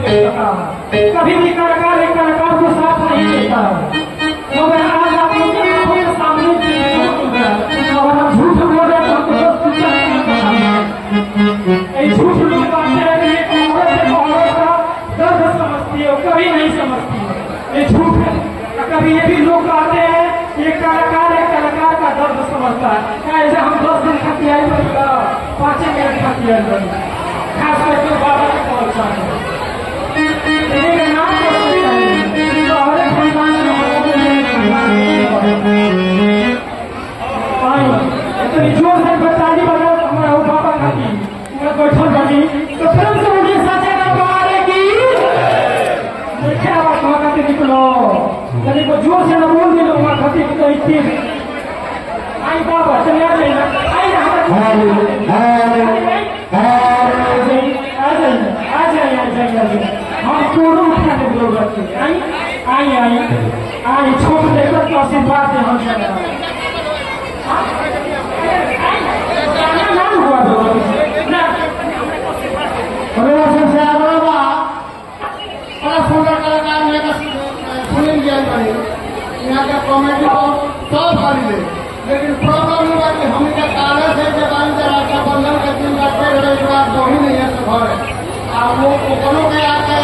नहीं पता, कभी भी कलाकार एक कलाकार को साथ नहीं देता है। मगर आज आप लोगों के सामने अगर हम झूठ बोल रहे तो हमको झूठ लोग बातें रही औरत का दर्द समझती है, कभी नहीं समझती है, ये झूठ है। कभी ये भी लोग कहते हैं एक कलाकार का दर्द समझता है। क्या ऐसे हम 10 दिन खाती आई 5 मिनट खाती आई, खास करके बाबा के पहुंचा है इतनी जोर से ताली बजा हमारा बाबा खाती मैं बैठल बनी तो फिर से मुझे सचे दरबार की देखा बात वहां खाती निकलो यदि को जोर से न बोल दिलो वहां खाती तो इतनी आई बाबा चले आ जाइए आई हम कोरों उठाने की जरूरत है। आई छोड़ देकर तो आशीर्वाद है हम यहाँ का कॉमेडी को सब भारी ले, लेकिन प्रॉब्लम हुआ कि हम इनका काले से जबान के रास्ता बंधन का दिन रखते रहे एक बार तो ही नहीं है तो घर आप लोग कोनों के आके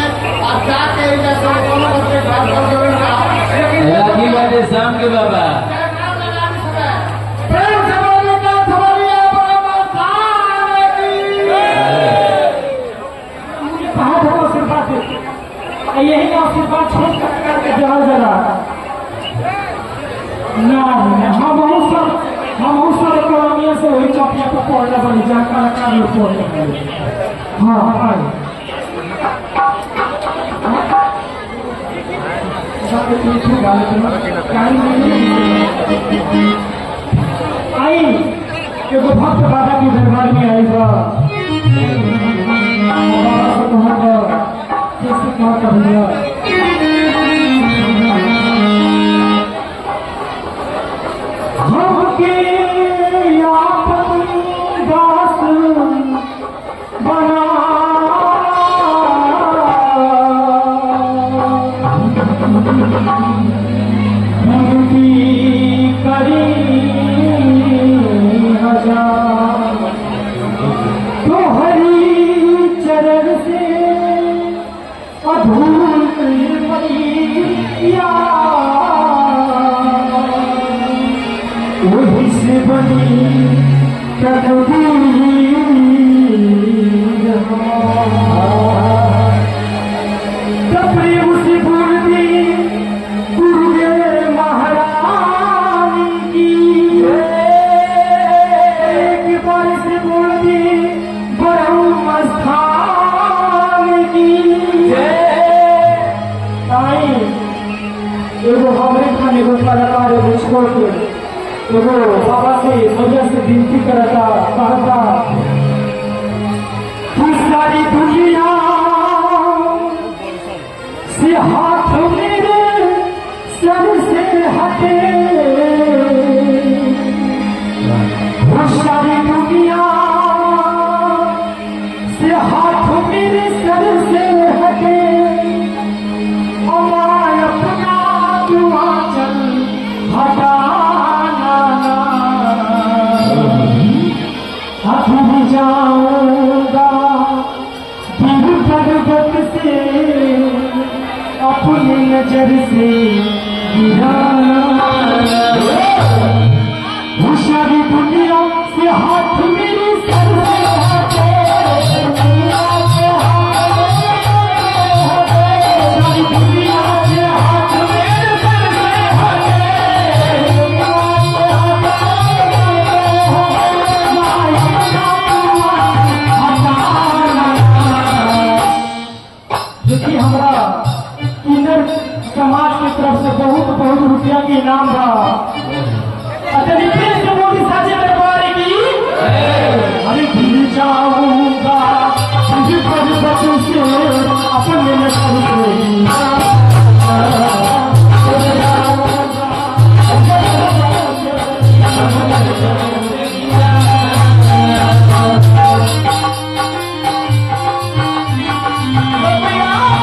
आप जाके जैसे कोनों बच्चे घर कर देंगे। लेकिन बातें शाम के बाबा यही आशीर्वाद छोड़ करके जरा जरा ना हम बहुत सारे कलामिया से वही चौकिया पर पढ़ना बनी जा कलाकार लोग पढ़ने हाँ आई एगो भक्त बाबा की दरबार में आई बा बाबा से वजह से विनती करता कहता तू सारी दुनिया से हाथ मेरे सर से हटे, वो सारी दुनिया से हाथ मेरे सर से हटे, और अपना दुआ चल हटा जाऊंगा दिल पर्वत से अपनी नजर से गिराना, वो सारी दुनिया से हाथ मेरे सर से हटे, सारी दुनिया से हाथ मेरे सर से हटे, देखिए हमारा किन्नर समाज की तरफ से बहुत रुपया के इनाम रहा। मोदी साझे दरबार की अरे भूल जाऊंगा तुझे पर्वत से अपने Yeah.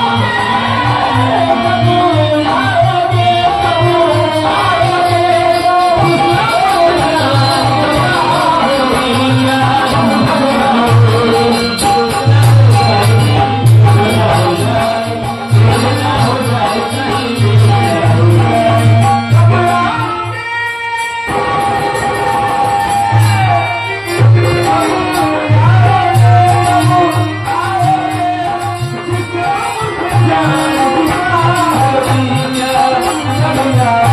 जान दीवार दिया